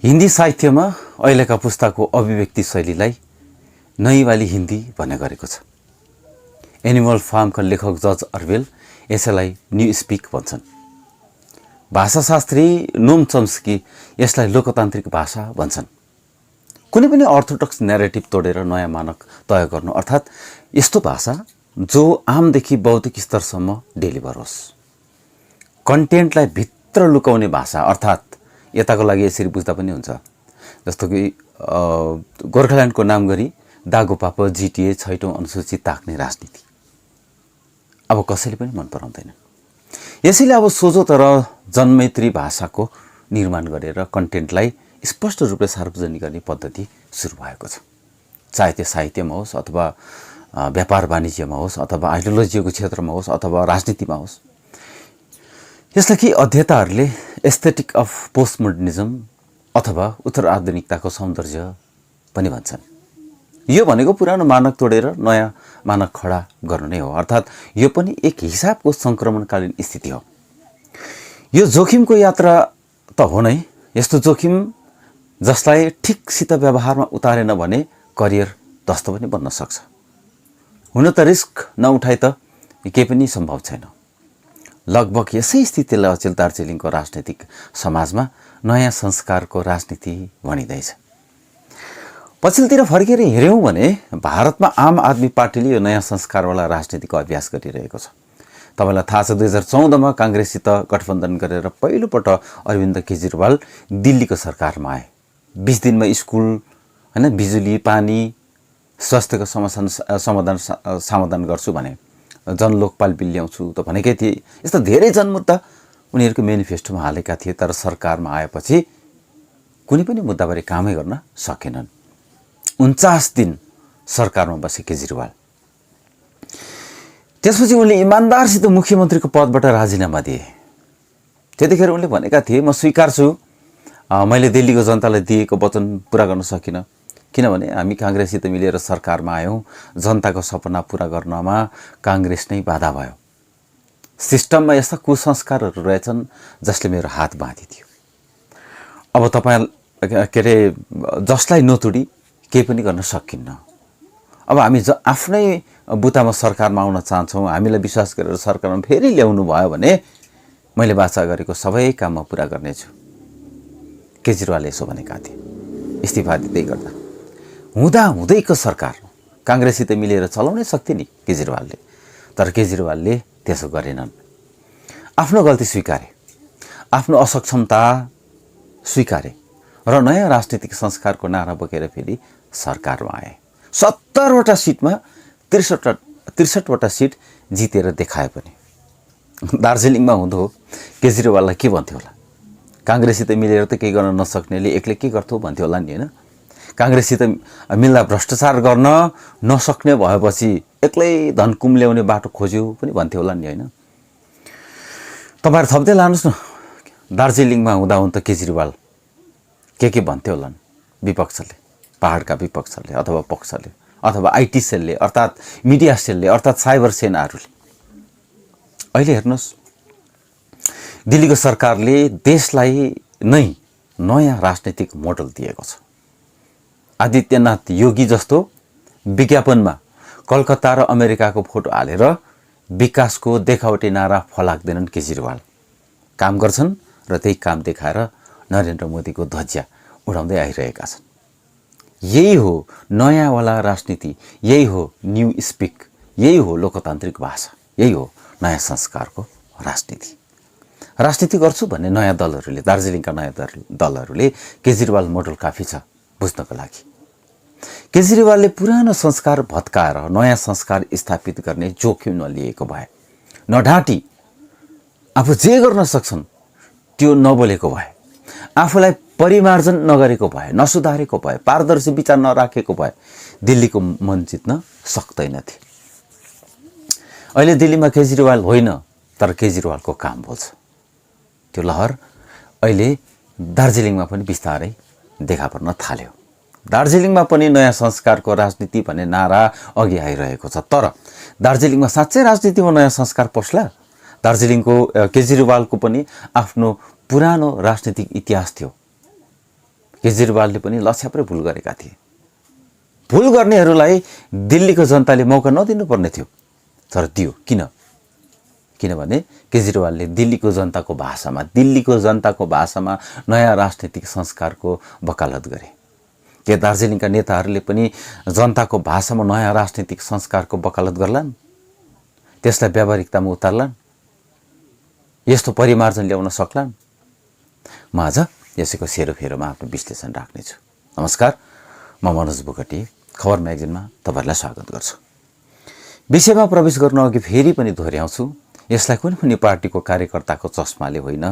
हिन्दी साहित्यमा अहिलेका पुस्ताको अभिव्यक्ति शैलीलाई नैवाली हिन्दी भन्ने गरेको छ। एनिमल फार्मका लेखक जर्ज अर्वेल यसैलाई न्यू स्पिक भन्छन्। भाषाशास्त्री नोम चम्स्की यसलाई लोकतान्त्रिक भाषा भन्छन्। कुनै पनि अर्थोडक्स न्यारेटिभ तोडेर नयाँ मानक तय गर्नु अर्थात् यस्तो भाषा जो आमदेखि बौद्धिक स्तरसम्म डेलिभर होस्। कन्टेन्टलाई भित्र लुकाउने भाषा अर्थात् यताको लागि यसरी बुझ्दा पनि हुन्छ, जस्तो कि गोर्खाल्यान्डको नाम गरी दागोपाप जिटिए छैटौं अनुसूची ताक्ने राजनीति अब कसैले पनि मन पराउँदैन। यसैले अब सोझो तर जनमैत्री भाषाको निर्माण गरेर कन्टेन्टलाई स्पष्ट रूपले सार्वजनिक गर्ने पद्धति सुरु भएको छ। चाहे त्यो साहित्यमा होस् अथवा व्यापार वाणिज्यमा होस् अथवा आइडियोलोजीको क्षेत्रमा होस् अथवा राजनीतिमा होस्। यसलाई कि अध्येताहरूले एस्थेटिक अफ पोस्टमोडर्निज्म अथवा उत्तर आधुनिकताको सौन्दर्य पनि भन्छन्। यो भनेको पुरानो मानक तोडेर नयाँ मानक खडा गर्नु नै हो, अर्थात् यो पनि एक हिसाबको सङ्क्रमणकालीन स्थिति हो। यो जोखिमको यात्रा त हो नै, यस्तो जोखिम जसलाई ठिकसित व्यवहारमा उतारेन भने करियर ध्वस्त पनि बन्न सक्छ। हुन त रिस्क नउठाए त केही पनि सम्भव छैन। लगभग यसै स्थितिलाई अचेल दार्जिलिङको राजनैतिक समाजमा नयाँ संस्कारको राजनीति भनिँदैछ। पछिल्लोतिर फर्केर हेऱ्यौँ भने भारतमा आम आदमी पार्टीले यो नयाँ संस्कारवाला राजनीतिको अभ्यास गरिरहेको छ। तपाईँलाई थाहा छ 2014मा काङ्ग्रेससित गठबन्धन गरेर पहिलोपल्ट अरविन्द केजरीवाल दिल्लीको सरकारमा आए। 20 दिनमा स्कुल हैन, बिजुली, पानी, स्वास्थ्यको समाधान गर्छु भने, जनलोकपाल बिल ल्याउँछु त भनेकै थिए। यस्ता धेरै जनमुद्दा उनीहरूको मेनिफेस्टोमा हालेका थिए, तर सरकारमा आएपछि कुनै पनि मुद्दाबारे कामै गर्न सकेनन्। 49 दिन सरकारमा बसे केजरीवाल। त्यसपछि उनले इमान्दारसित मुख्यमन्त्रीको पदबाट राजीनामा दिए। त्यतिखेर उनले भनेका थिए, म स्वीकार्छु मैले दिल्लीको जनतालाई दिएको वचन पुरा गर्न सकिनँ, किनभने हामी काङ्ग्रेससित मिलेर सरकारमा आयौँ। जनताको सपना पुरा गर्नमा काङ्ग्रेस नै बाधा भयो। सिस्टममा यस्ता कुसंस्कारहरू रहेछन् जसले मेरो हात बाँधिदियो। अब तपाईँ के अरे जसलाई नतोडी केही पनि गर्न सकिन्न। अब हामी आफ्नै बुतामा सरकारमा आउन चाहन्छौँ, हामीलाई विश्वास गरेर सरकारमा फेरि ल्याउनु भयो भने मैले वाचा गरेको सबै काम म पुरा गर्नेछु। केजरीवालले यसो भनेका थिए इस्तिफा दिँदै गर्दा। हुँदाहुँदैको सरकार काङ्ग्रेससित मिलेर चलाउनै सक्थे नि केजरीवालले, तर केजरीवालले त्यसो गरेनन्। आफ्नो गल्ती स्वीकारे, आफ्नो असक्षमता स्वीकारे र नयाँ राजनीतिक संस्कारको नारा बोकेर फेरि सरकारमा आए। 70वटा सिटमा 63वटा सिट जितेर देखाए पनि। दार्जिलिङमा हुँदो केजरीवाललाई के भन्थ्यो होला? काङ्ग्रेससित मिलेर त केही गर्न नसक्नेले एक्लै के गर्थ्यो भन्थ्यो होला नि, होइन? काङ्ग्रेससित मिल्दा भ्रष्टाचार गर्न नसक्ने भएपछि एक्लै धन कुम्ल्याउने बाटो खोज्यो पनि भन्थ्यो होला नि, होइन? तपाईँहरू थप्दै लानुहोस् न, दार्जिलिङमा हुँदा केजरीवाल के भन्थ्यो होला विपक्षले, पहाडका विपक्षले अथवा पक्षले अथवा आइटी सेलले अर्थात् मिडिया सेलले अर्थात् साइबर सेनाहरूले। अहिले हेर्नुहोस्, दिल्लीको सरकारले देशलाई नै नयाँ राजनैतिक मोडल दिएको छ। आदित्यनाथ योगी जस्तो विज्ञापनमा कलकत्ता र अमेरिकाको फोटो हालेर विकासको देखावटी नारा फलाक्दैनन् केजरीवाल। काम गर्छन् र त्यही काम देखाएर नरेन्द्र मोदीको ध्वजा उडाउँदै आइरहेका छन्। यही हो नयाँवाला राजनीति, यही हो न्यू स्पिक, यही हो लोकतान्त्रिक भाषा, यही हो नयाँ संस्कारको राजनीति। राजनीति गर्छु भन्ने नयाँ दलहरूले, दार्जिलिङका नयाँ दलहरूले केजरीवाल मोडल काफी छ बुझ्नको लागि। केजरीवालले पुरानो संस्कार भत्काएर नयाँ संस्कार स्थापित गर्ने जोखिम नलिएको भए, नढाँटी आफू जे गर्न सक्छन् त्यो नबोलेको भए, आफूलाई परिमार्जन नगरेको भए, नसुधारेको भए, पारदर्शी विचार नराखेको भए दिल्लीको मन जित्न सक्दैनथे। अहिले दिल्लीमा केजरीवाल होइन, तर केजरीवालको काम बोल्छ। त्यो लहर अहिले दार्जिलिङमा पनि बिस्तारै देखा पर्न थाल्यो। दार्जिलिङमा पनि नयाँ संस्कारको राजनीति भन्ने नारा अघि आइरहेको छ। तर दार्जिलिङमा साँच्चै राजनीतिमा नयाँ संस्कार पस्ला? दार्जिलिङको केजरीवालको पनि आफ्नो पुरानो राजनीतिक इतिहास थियो। केजरीवालले पनि लछ्याप्रै भुल गरेका थिए। भुल गर्नेहरूलाई दिल्लीको जनताले मौका नदिनुपर्ने थियो, तर दियो। किनभने केजरीवालले दिल्लीको जनताको भाषामा नयाँ राजनीतिक संस्कारको वकालत गरे। के दार्जिलिङका नेताहरूले पनि जनताको भाषामा नयाँ राजनीतिक संस्कारको वकालत गर्लान्? त्यसलाई व्यावहारिकतामा उतार्लान्? यस्तो परिमार्जन ल्याउन सक्लान्? म आज यसैको सेरोफेरोमा आफ्नो विश्लेषण राख्नेछु। नमस्कार, म मनोज बोगटी, खबर म्यागजिनमा तपाईहरुलाई स्वागत गर्छु। विषयमा प्रवेश गर्न अघि फेरि पनि दोहोर्याउँछु, यसलाई कुनै पनि पार्टीको कार्यकर्ताको चस्माले होइन,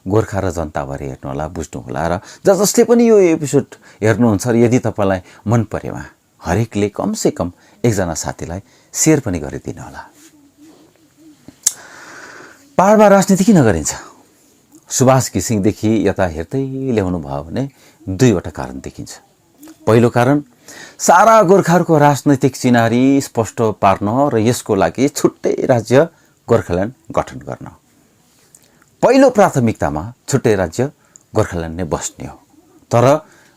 गोर्खा र जनताभरि हेर्नुहोला, बुझ्नुहोला। र जसले पनि यो एपिसोड हेर्नुहुन्छ, यदि तपाईलाई मन परेमा हरेकले कमसे कम एकजना साथीलाई शेयर पनि गरिदिनु होला। पहाडमा राजनीति किन गरिन्छ? सुभाष घिसिङदेखि यता हेर्दै ल्याउनु भयो भने दुईवटा कारण देखिन्छ। पहिलो कारण, सारा गोर्खाहरूको राजनैतिक चिनारी स्पष्ट पार्न र यसको लागि छुट्टै राज्य गोर्खाल्यान्ड गठन गर्न। पहिलो प्राथमिकतामा छुट्टै राज्य गोर्खाल्यान्ड नै बस्ने हो। तर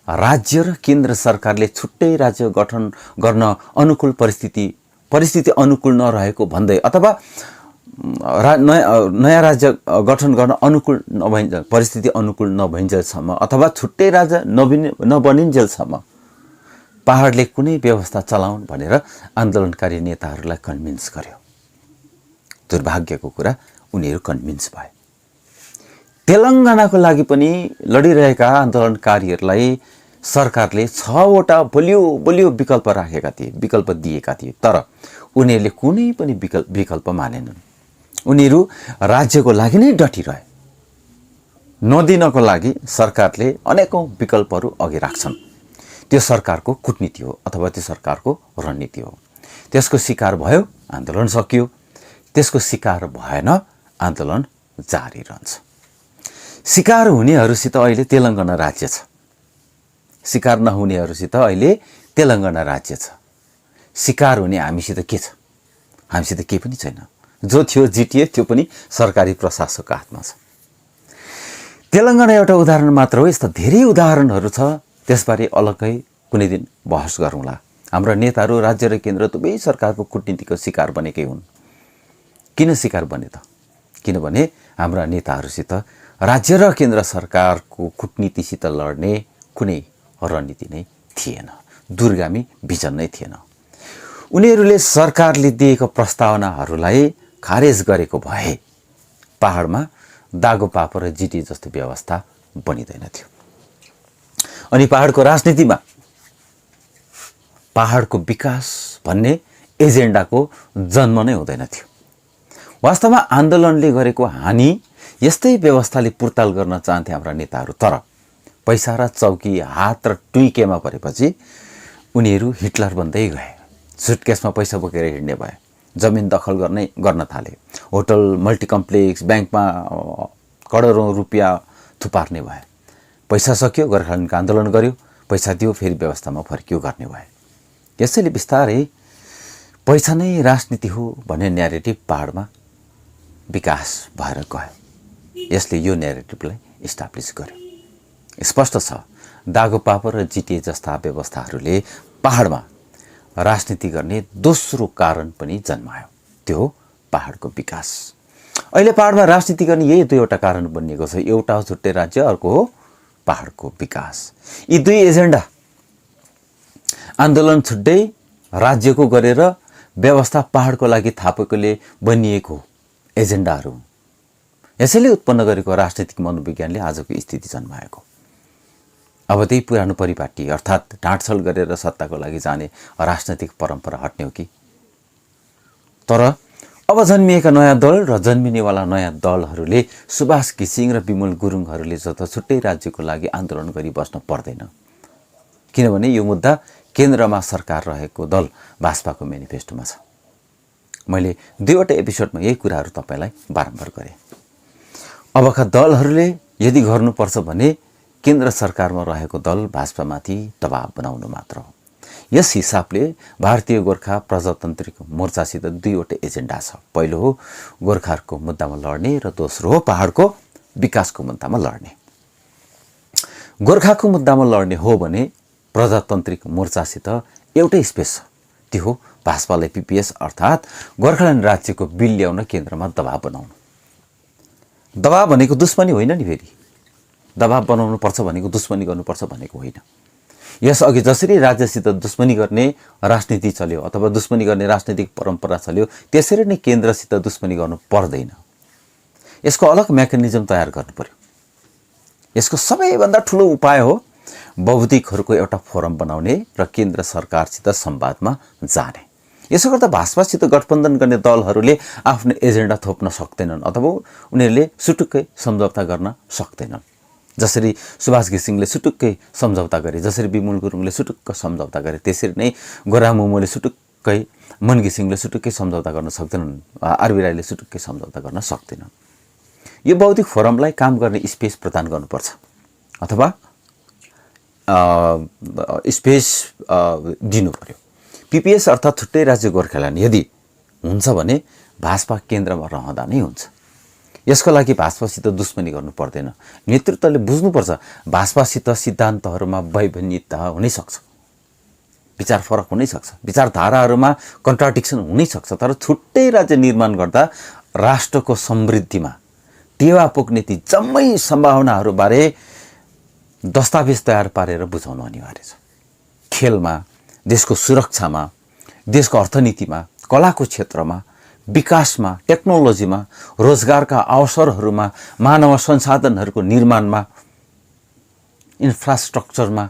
राज्य र केन्द्र सरकारले छुट्टै राज्य गठन गर्न अनुकूल परिस्थिति अनुकूल नरहेको भन्दै, अथवा नयाँ राज्य गठन गर्न अनुकूल परिस्थिति अनुकूल नभइन्जेलसम्म, अथवा छुट्टै राज्य नबनिन्जेलसम्म पहाडले कुनै व्यवस्था चलाउन् भनेर आन्दोलनकारी नेताहरूलाई कन्भिन्स गर्यो। दुर्भाग्यको कुरा, उनीहरू कन्भिन्स भए। तेलङ्गानाको लागि पनि लडिरहेका आन्दोलनकारीहरूलाई सरकारले 6वटा बलियो विकल्प दिएका थिए, तर उनीहरूले कुनै पनि विकल्प मानेनन्। उनीहरू राज्यको लागि नै डटी रहे। नदिनको लागि सरकारले अनेकौं विकल्पहरू अघि राख्छन्। त्यो सरकारको कूटनीति हो अथवा त्यो सरकारको रणनीति हो। त्यसको शिकार भयो, आन्दोलन सकियो। त्यसको शिकार भएन, आन्दोलन जारी रहन्छ। शिकार हुनेहरूसित अहिले तेलङ्गाना राज्य छ, शिकार नहुनेहरूसित अहिले तेलङ्गाना राज्य छ। शिकार हुने हामीसित के छ? हामीसित केही पनि छैन। जो थियो जिटिए, त्यो पनि सरकारी प्रशासकको हातमा छ। तेलङ्गाना एउटा उदाहरण मात्र हो, यस्ता धेरै उदाहरणहरू छ। त्यसबारे अलग्गै कुनै दिन बहस गरौँला। हाम्रा नेताहरू राज्य र केन्द्र दुवै सरकारको कूटनीतिको शिकार बनेकै हुन्। किन शिकार बने त? किनभने हाम्रा नेताहरूसित राज्य र केन्द्र सरकारको कूटनीतिसित लड्ने कुनै रणनीति नै थिएन, दूरगामी भिजन नै थिएन। उनीहरूले सरकारले दिएको प्रस्तावनाहरूलाई खारेज गरेको भए पहाडमा दागो पापर र जिटी जस्तो व्यवस्था बनिँदैन थियो। अनि पहाडको राजनीतिमा पहाडको विकास भन्ने एजेन्डाको जन्म नै हुँदैन थियो। वास्तवमा आन्दोलनले गरेको हानि यस्तै व्यवस्थाले पुर्ताल गर्न चाहन्थे हाम्रा नेताहरू। तर पैसा र चौकी हात र टुइकेमा परेपछि उनीहरू हिटलर बन्दै गए। सुटकेसमा पैसा बोकेर हिँड्ने भए, जमिन दखल गर्न थाले, होटल, मल्टिकम्प्लेक्स, ब्याङ्कमा करोडौं रुपियाँ थुपार्ने भए। पैसा सक्यो, गोर्खाल्यान्डको आन्दोलन गर्यो, पैसा दियो, फेरि व्यवस्थामा फर्कियो गर्ने भए। यसैले बिस्तारै पैसा नै राजनीति हो भन्ने न्यारेटिभ पहाडमा विकास भएर गयो। यसले यो न्यारेटिभलाई इस्टाब्लिस गर्यो। स्पष्ट छ, दागो पापर र जिटिए जस्ता व्यवस्थाहरूले पहाडमा राजनीति गर्ने दोस्रो कारण पनि जन्मायो। त्यो हो पहाडको विकास। अहिले पहाडमा राजनीति गर्ने यही दुईवटा कारण बनिएको छ। एउटा हो छुट्टै राज्य, अर्को हो पहाडको विकास। यी दुई एजेन्डा, आन्दोलन छुट्टै राज्यको गरेर व्यवस्था पहाडको लागि थापेकोले बनिएको एजेन्डाहरू, यसैले उत्पन्न गरेको राजनीतिक मनोविज्ञानले आजको स्थिति जन्माएको। अब त्यही पुरानो परिपाटी अर्थात् ढाँटछल गरेर सत्ताको लागि जाने राजनैतिक परम्परा हट्ने हो कि? तर अब जन्मिएका नयाँ दल र जन्मिनेवाला नयाँ दलहरूले सुभाष घिसिङ र विमल गुरुङहरूले जस्तो छुट्टै राज्यको लागि आन्दोलन गरी बस्न पर्दैन। किनभने यो मुद्दा केन्द्रमा सरकार रहेको दल भाजपाको मेनिफेस्टोमा छ। मैले दुईवटा एपिसोडमा यही कुराहरू तपाईलाई बारम्बार गरेँ। अबका दलहरूले यदि गर्नुपर्छ भने केन्द्र सरकारमा रहेको दल भाजपामाथि दबाव बनाउनु मात्र हो। यस हिसाबले भारतीय गोर्खा प्रजातान्त्रिक मोर्चासित दुईवटा एजेन्डा छ। पहिलो हो गोर्खाहरूको मुद्दामा लड्ने र दोस्रो हो पहाडको विकासको मुद्दामा लड्ने। गोर्खाको मुद्दामा लड्ने हो भने प्रजातान्त्रिक मोर्चासित एउटै स्पेस छ, त्यो हो भाजपालाई पिपिएस अर्थात् गोर्खाल्यान्ड राज्यको बिल ल्याउन केन्द्रमा दबाब बनाउनु। दबाब भनेको दुश्मनी होइन नि, फेरि दबाब बनाउनु पर्छ भनेको दुश्मनी गर्नुपर्छ भनेको होइन। यसअघि जसरी राज्यसित दुश्मनी गर्ने राजनीति चल्यो अथवा दुश्मनी गर्ने राजनीतिक परम्परा चल्यो, त्यसरी नै केन्द्रसित दुश्मनी गर्नु पर्दैन। यसको अलग मेकानिजम तयार गर्नु पर्यो। यसको सबैभन्दा ठुलो उपाय हो बहुमतहरूको एउटा फोरम बनाउने र केन्द्र सरकारसित संवादमा जाने। यसो गर्दा भाजपासित गठबन्धन गर्ने दलहरूले आफ्नो एजेन्डा थोप्न सक्दैनन् अथवा उनीहरूले सुटुक्कै सम्झौता गर्न सक्दैनन्। जसरी सुभाष घिसिङले सुटुक्कै सम्झौता गरे, जसरी विमल गुरुङले सुटुक्क सम्झौता गरे, त्यसरी नै गोरा मोमोले सुटुक्कै, मन घिसिङले सुटुक्कै सम्झौता गर्न सक्दैनन्, आरबी राईले सुटुक्कै सम्झौता गर्न सक्दैनन्। यो बौद्धिक फोरमलाई काम गर्ने स्पेस प्रदान गर्नुपर्छ अथवा स्पेस दिनु पर्यो। पिपिएस अर्थात् छुट्टै राज्य गोर्खाल्यान्ड यदि हुन्छ भने भाजपा केन्द्रमा रहँदा नै हुन्छ। यसको लागि भाजपासित दुश्मनी गर्नु पर्दैन। नेतृत्वले बुझ्नुपर्छ भाजपासित सिद्धान्तहरूमा वैभिन्नता हुनैसक्छ, विचार फरक हुनैसक्छ, विचारधाराहरूमा कन्ट्राडिक्सन हुनैसक्छ, तर छुट्टै राज्य निर्माण गर्दा राष्ट्रको समृद्धिमा टेवा पुग्ने ती जम्मै सम्भावनाहरूबारे दस्तावेज तयार पारेर बुझाउनु अनिवार्य छ। खेलमा, देशको सुरक्षामा, देशको अर्थनीतिमा, कलाको क्षेत्रमा, विकासमा, टेक्नोलोजीमा, रोजगारका अवसरहरूमा, मानव संसाधनहरूको निर्माणमा, इन्फ्रास्ट्रक्चरमा,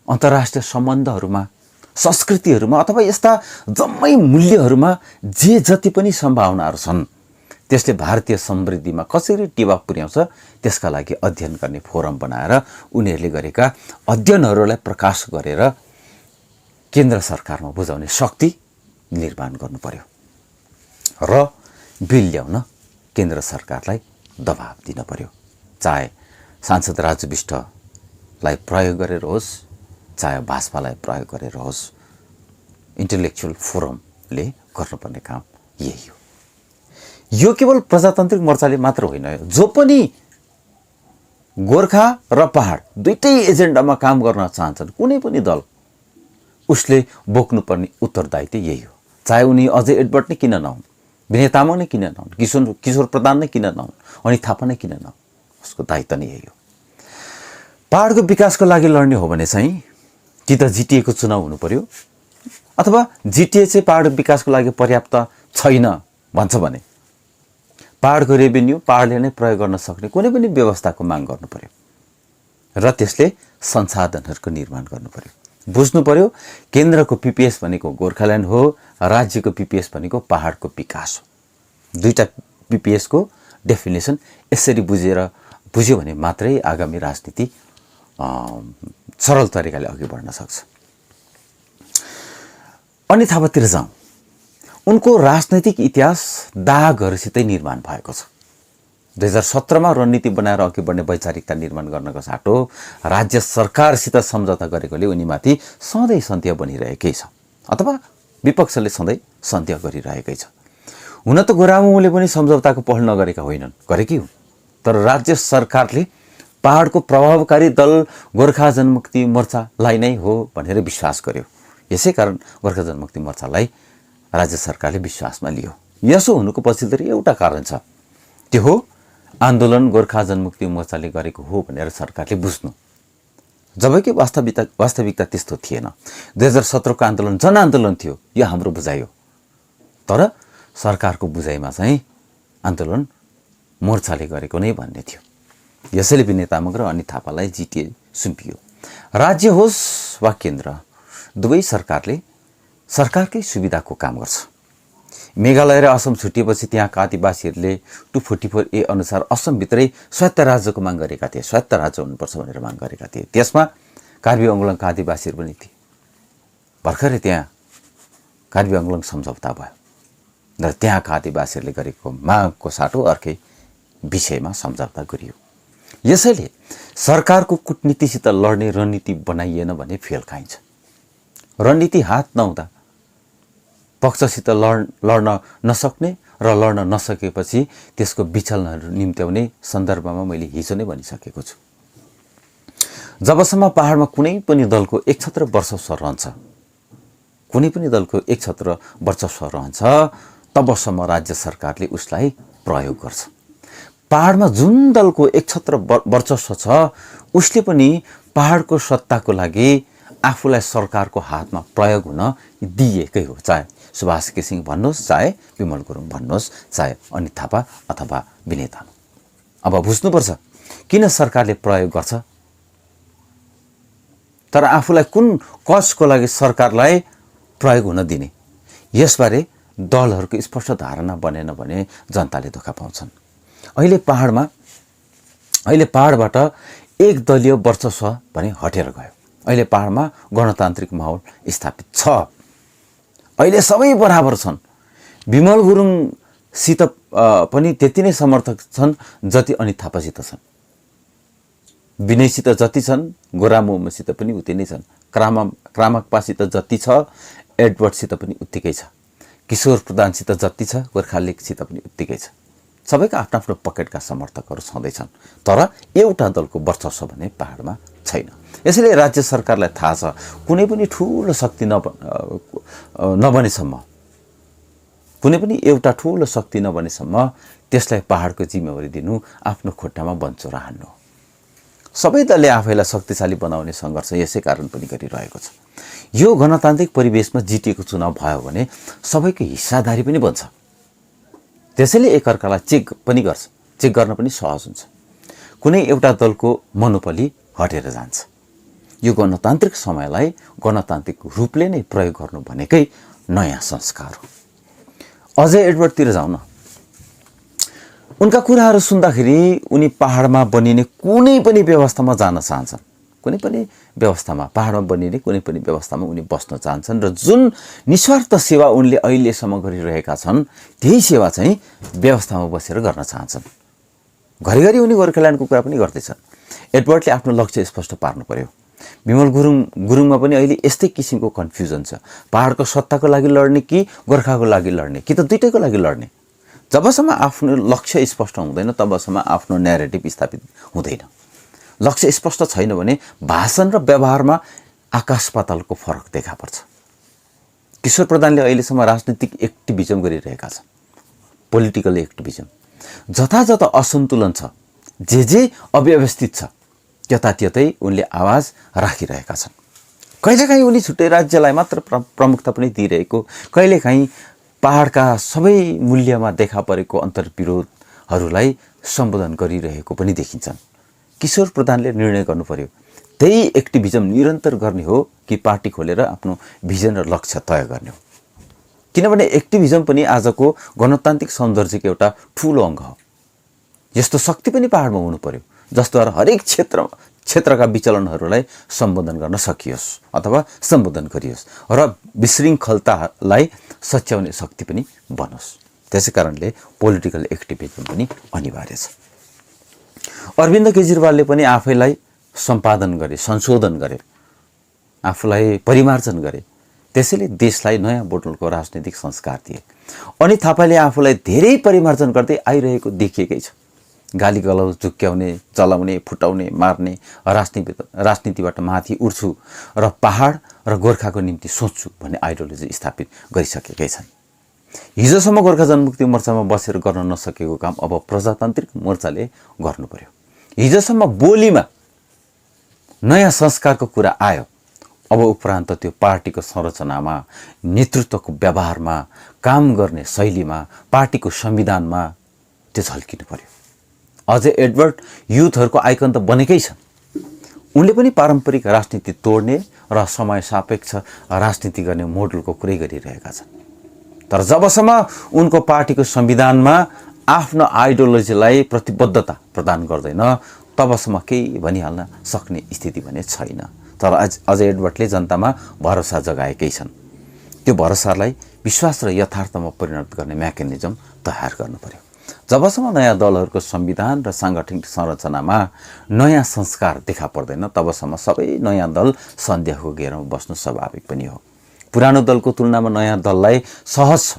अन्तर्राष्ट्रिय सम्बन्धहरूमा, संस्कृतिहरूमा अथवा यस्ता जम्मै मूल्यहरूमा जे जति पनि सम्भावनाहरू छन् त्यसले भारतीय समृद्धिमा कसरी टेवा पुर्याउँछ त्यसका लागि अध्ययन गर्ने फोरम बनाएर उनीहरूले गरेका अध्ययनहरूलाई प्रकाश गरेर केन्द्र सरकारमा बुझाउने शक्ति निर्माण गर्नु पर्यो र बिल ल्याउन केन्द्र सरकारलाई दबाब दिन पर्यो। चाहे सांसद राजु विष्टलाई प्रयोग गरेर होस्, चाहे भाजपालाई प्रयोग गरेर होस्, इन्टेलेक्चुअल फोरमले गर्नुपर्ने काम यही हो। यो केवल प्रजातान्त्रिक मोर्चाले मात्र होइन, जो पनि गोर्खा र पहाड दुईटै एजेन्डामा काम गर्न चाहन्छन् कुनै पनि दल, उसले बोक्नुपर्ने उत्तरदायित्व यही हो। चाहे उनी अजय एडवर्ड नै किन नहुन्, विनय तामाङ नै किन नहुन्, किशोर प्रधान नै किन नहुन्, अनित थापा नै किन नहुन्, उसको दायित्व नै यही हो। पहाडको विकासको लागि लड्ने हो भने चाहिँ कि त जिटिएको चुनाव हुनु पर्यो अथवा जिटिए चाहिँ पहाड विकासको लागि पर्याप्त छैन भन्छ भने पहाडको रेभेन्यू पहाडले नै प्रयोग गर्न सक्ने कुनै पनि व्यवस्थाको माग गर्नु पर्यो र त्यसले संसाधनहरूको निर्माण गर्नु पर्यो। बुझ्नु पर्यो केन्द्रको पिपिएस भनेको गोर्खाल्यान्ड हो, राज्यको पिपिएस भनेको पहाडको विकास हो। दुईटा पिपिएसको डेफिनेसन यसरी बुझ्यो भने मात्रै आगामी राजनीति सरल तरिकाले अघि बढ्न सक्छ। अनित थापातिर जाउँ। उनको राजनैतिक इतिहास दागहरूसितै निर्माण भएको छ। 2017मा रणनीति बनाएर अघि बढ्ने वैचारिकता निर्माण गर्नको साटो राज्य सरकारसित सम्झौता गरेकोले उनीमाथि सधैँ सन्देह बनिरहेकै छ अथवा विपक्षले सधैँ सन्देह गरिरहेकै छ। हुन त गोरामुले पनि सम्झौताको पहल नगरेका होइनन्, गरेकै हुन्, तर राज्य सरकारले पहाडको प्रभावकारी दल गोर्खा जनमुक्ति मोर्चालाई नै हो भनेर विश्वास गर्यो। यसै कारण गोर्खा जनमुक्ति मोर्चालाई राज्य सरकारले विश्वासमा लियो। यसो हुनुको पछिल्लो एउटा कारण छ, त्यो हो आन्दोलन गोर्खा जनमुक्ति मोर्चाले गरेको हो भनेर सरकारले बुझ्नु, जबकि वास्तविकता त्यस्तो थिएन। 2017को आन्दोलन जनआन्दोलन थियो, यो हाम्रो बुझाइ हो, तर सरकारको बुझाइमा चाहिँ आन्दोलन मोर्चाले गरेको नै भन्ने थियो। यसैले विनय तामाङ र अनित थापालाई जिटिए सुम्पियो। राज्य होस् वा केन्द्र, दुवै सरकारकै सुविधाको काम गर्छ। मेघालय र असम छुटिएपछि त्यहाँका आदिवासीहरूले 244A अनुसार असमभित्रै स्वायत्त राज्यको माग गरेका थिए, स्वायत्त राज्य हुनुपर्छ भनेर माग गरेका थिए। त्यसमा कार्बी अङ्गलङका आदिवासीहरू पनि थिए। भर्खरै त्यहाँ कार्बी अङ्गलङ सम्झौता भयो र त्यहाँका आदिवासीहरूले गरेको मागको साटो अर्कै विषयमा सम्झौता गरियो। यसैले सरकारको कूटनीतिसित लड्ने रणनीति बनाइएन भने फेल खाइन्छ। रणनीति हात नहुँदा पक्षसित लड्न नसक्ने र लड्न नसकेपछि त्यसको विचलनहरू निम्त्याउने सन्दर्भमा मैले हिजो नै भनिसकेको छु। जबसम्म पहाडमा कुनै पनि दलको एकछत्र वर्चस्व रहन्छ, कुनै पनि दलको एकछत्र वर्चस्व रहन्छ, तबसम्म राज्य सरकारले उसलाई प्रयोग गर्छ। पहाडमा जुन दलको एकछत्र वर्चस्व छ उसले पनि पहाडको सत्ताको लागि आफूलाई सरकारको हातमा प्रयोग हुन दिएकै हो। चाहे सुभाष केसिङ भन्नुहोस्, चाहे विमल गुरुङ भन्नुहोस्, चाहे अनित थापा अथवा विनय तामाङ। अब बुझ्नुपर्छ किन सरकारले प्रयोग गर्छ, तर आफूलाई कुन कसको लागि सरकारलाई प्रयोग हुन दिने, यसबारे दलहरूको स्पष्ट धारणा बनेन भने जनताले धोका पाउँछन्। अहिले पहाडबाट एक दलीय वर्चस्व पनि हटेर गयो। अहिले पहाडमा गणतान्त्रिक माहौल स्थापित छ। अहिले सबै बराबर छन्। विमल गुरुङसित पनि त्यति नै समर्थक छन् जति अनित थापासित छन्। विनयसित जति छन् गोरा मोहम्मदसित पनि उति नै छन्। क्रामाक्पासित जति छ एडवर्डसित पनि उत्तिकै छ। किशोर प्रधानसित जति छ गोर्खा लिगसित पनि उत्तिकै छ। सबैका आफ्नो आफ्नो पकेटका समर्थकहरू छँदैछन्, तर एउटा दलको वर्चस्व भने पहाडमा छैन। यसैले राज्य सरकारलाई थाहा छ कुनै पनि ठुलो शक्ति नबनेसम्म, कुनै पनि एउटा ठुलो शक्ति नबनेसम्म त्यसलाई पहाडको जिम्मेवारी दिनु आफ्नो खुट्टामा बन्चोरा हान्नु। सबै दलले आफैलाई शक्तिशाली बनाउने सङ्घर्ष यसै कारण पनि गरिरहेको छ। यो गणतान्त्रिक परिवेशमा जिटिएको चुनाव भयो भने सबैको हिस्सादारी पनि बन्छ। त्यसैले एकअर्कालाई चेक पनि गर्छ, चेक गर्न पनि सहज हुन्छ। कुनै एउटा दलको मनोबली हटेर जान्छ। यो गणतान्त्रिक समयलाई गणतान्त्रिक रूपले नै प्रयोग गर्नु भनेकै नयाँ संस्कार हो। अजय एडवर्डतिर जाउँ न। उनका कुराहरू सुन्दाखेरि उनी पहाडमा बनिने कुनै पनि व्यवस्थामा जान चाहन्छन्। कुनै पनि व्यवस्थामा, पहाडमा बनिने कुनै पनि व्यवस्थामा उनी बस्न चाहन्छन् र जुन निस्वार्थ सेवा उनले अहिलेसम्म गरिरहेका छन् त्यही सेवा चाहिँ व्यवस्थामा बसेर गर्न चाहन्छन्। घरिघरि उनी गोर्खाल्यान्डको कुरा पनि गर्दैछन्। एडवर्डले आफ्नो लक्ष्य स्पष्ट पार्नु पर्यो। विमल गुरुङमा पनि अहिले यस्तै किसिमको कन्फ्युजन छ। पहाडको सत्ताको लागि लड्ने कि गोर्खाको लागि लड्ने कि त दुईटैको लागि लड्ने। जबसम्म आफ्नो लक्ष्य स्पष्ट हुँदैन तबसम्म आफ्नो न्यारेटिभ स्थापित हुँदैन। लक्ष्य स्पष्ट छैन भने भाषण र व्यवहारमा आकाश पातालको फरक देखा पर्छ। किशोर प्रधानले अहिलेसम्म राजनीतिक एक्टिभिजम गरिरहेका छन्, पोलिटिकल एक्टिभिजम। जताजता असन्तुलन छ, जे अव्यवस्थित छ त्यतै उनले आवाज राखिरहेका छन्। कहिलेकाहीँ उनी छुट्टै राज्यलाई मात्र प्रमुखता पनि दिइरहेको, कहिलेकाहीँ पहाडका सबै मूल्यमा देखा परेको अन्तर्विरोधहरूलाई सम्बोधन गरिरहेको पनि देखिन्छन्। किशोर प्रधानले निर्णय गर्नु पर्यो त्यही एक्टिभिजम निरन्तर गर्ने हो कि पार्टी खोलेर आफ्नो भिजन र लक्ष्य तय गर्ने हो। किनभने एक्टिभिजम पनि आजको गणतान्त्रिक सौन्दर्यको एउटा ठुलो अङ्ग हो। यस्तो शक्ति पनि पहाडमा हुनु पर्यो जसद्वारा हरेक क्षेत्रका विचलनहरूलाई सम्बोधन गर्न सकियोस् अथवा सम्बोधन गरियोस् र विशृङ्खलतालाई सच्याउने शक्ति पनि बनोस्। त्यसै कारणले पोलिटिकल एक्टिभिजम पनि अनिवार्य छ। अरविन्द केजरीवालले पनि आफैलाई सम्पादन गरे, संशोधन गरे, आफूलाई परिमार्जन गरे। त्यसैले देशलाई नयाँ मोडलको राजनीतिक संस्कार दिए। अनित थापाले आफूलाई धेरै परिमार्जन गर्दै आइरहेको देखिएकै छ। गाली गलौज झुक्क्याउने, चलाउने, फुटाउने, मार्ने राजनीतिबाट माथि उठ्छु र पहाड र गोर्खाको निम्ति सोच्छु भन्ने आइडियोलोजी स्थापित गरिसकेकै छन्। हिजोसम्म गोर्खा जनमुक्ति मोर्चामा बसेर गर्न नसकेको काम अब प्रजातान्त्रिक मोर्चाले गर्नु पर्यो। हिजोसम्म बोलीमा नयाँ संस्कारको कुरा आयो, अब उपरान्त त्यो पार्टीको संरचनामा, नेतृत्वको व्यवहारमा, काम गर्ने शैलीमा, पार्टीको संविधानमा त्यो झल्किनु पर्यो। अझै एडवर्ड युथहरूको आइकन त बनेकै छ। उनले पनि पारम्परिक राजनीति तोड्ने र समय सापेक्ष राजनीति गर्ने मोडलको कुरै गरिरहेका छन्। तर जबसम्म उनको पार्टीको संविधानमा आफ्नो आइडियोलोजीलाई प्रतिबद्धता प्रदान गर्दैन तबसम्म केही भनिहाल्न सक्ने स्थिति भने छैन। तर अझै एडवर्डले जनतामा भरोसा जगाएकै छन्। त्यो भरोसालाई विश्वास र यथार्थमा परिणत गर्ने मेकानिजम तयार गर्नु पर्यो। जबसम्म नयाँ दलहरूको संविधान र साङ्गठनिक संरचनामा नयाँ संस्कार देखा पर्दैन तबसम्म सबै नयाँ दल सन्देहको घेरामा बस्नु स्वाभाविक पनि हो। पुरानो दलको तुलनामा नयाँ दललाई सहज छ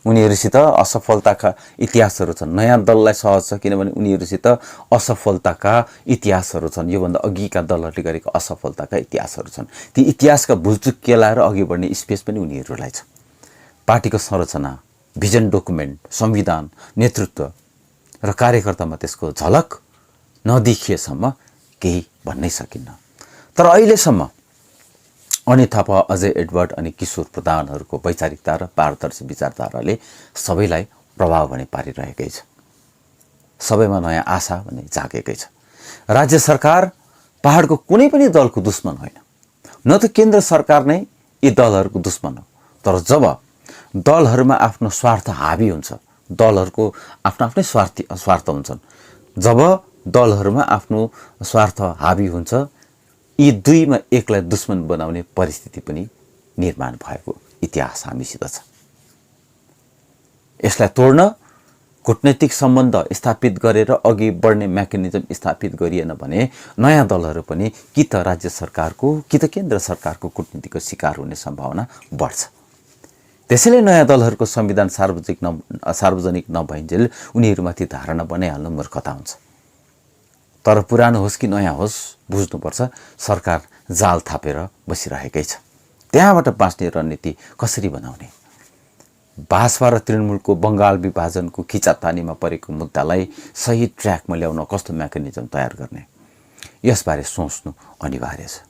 उनीहरूसित असफलताका इतिहासहरू छन्। नयाँ दललाई सहज छ किनभने उनीहरूसित असफलताका इतिहासहरू छन्। योभन्दा अघिका दलहरूले गरेको असफलताका इतिहासहरू छन्। ती इतिहासका भुलचुक केलाएर अघि बढ्ने स्पेस पनि उनीहरूलाई छ। पार्टीको संरचना, भिजन डकुमेन्ट, संविधान, नेतृत्व र कार्यकर्तामा त्यसको झलक नदेखिएसम्म केही भन्नै सकिन्न। तर अहिलेसम्म अनित थापा, अजय एडवर्ड अनि किशोर प्रधानहरूको वैचारिकता र पारदर्शी विचारधाराले सबैलाई प्रभाव भने पारिरहेकै छ। सबैमा नयाँ आशा भने जागेकै छ। राज्य सरकार पहाडको कुनै पनि दलको दुश्मन होइन, न त केन्द्र सरकार नै यी दलहरूको दुश्मन हो। तर जब दलहरूमा आफ्नो स्वार्थ हावी हुन्छ, दलहरूको आफ्नो आफ्नै स्वार्थ हुन्छन्, जब दलहरूमा आफ्नो स्वार्थ हावी हुन्छ, यी दुईमा एकलाई दुश्मन बनाउने परिस्थिति पनि निर्माण भएको इतिहास हामीसित छ। यसलाई तोड्न कूटनैतिक सम्बन्ध स्थापित गरेर अघि बढ्ने मेकानिजम स्थापित गरिएन भने नयाँ दलहरू पनि कि त राज्य सरकारको कि त केन्द्र सरकारको कूटनीतिको शिकार हुने सम्भावना बढ्छ। त्यसैले नयाँ दलहरूको संविधान सार्वजनिक नभइन्जेल उनीहरूमाथि धारणा बनाइहाल्नु मूर्खता हुन्छ। तर पुरानो होस् कि नयाँ होस्, बुझ्नुपर्छ सरकार जाल थापेर बसिरहेकै छ। त्यहाँबाट बाँच्ने रणनीति कसरी बनाउने? भाजपा र तृणमूलको बङ्गाल विभाजनको खिचातानीमा परेको मुद्दालाई सही ट्र्याकमा ल्याउन कस्तो मेकानिजम तयार गर्ने, यसबारे सोच्नु अनिवार्य छ।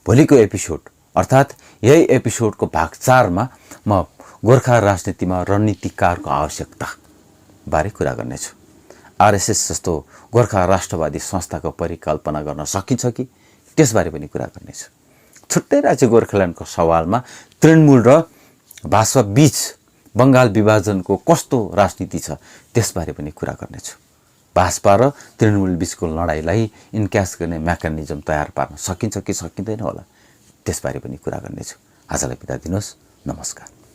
भोलिको एपिसोड अर्थात् यही एपिसोडको भाग 4 मा म गोर्खा राजनीतिमा रणनीतिकारको आवश्यकता बारे कुरा गर्नेछु। आरएसएस जस्तो गोर्खा राष्ट्रवादी संस्थाको परिकल्पना गर्न सकिन्छ कि त्यसबारे पनि कुरा गर्नेछु। छुट्टै राज्य गोर्खाल्यान्डको सवालमा तृणमूल र भाजपा बीच बङ्गाल विभाजनको कस्तो राजनीति छ त्यसबारे पनि कुरा गर्नेछु। भाजपा र तृणमूल बीचको लडाइँलाई इन्क्यास गर्ने मेकानिजम तयार पार्न सकिन्छ कि सकिँदैन होला त्यसबारे पनि कुरा गर्नेछु। आजलाई बिदा दिनुहोस्। नमस्कार।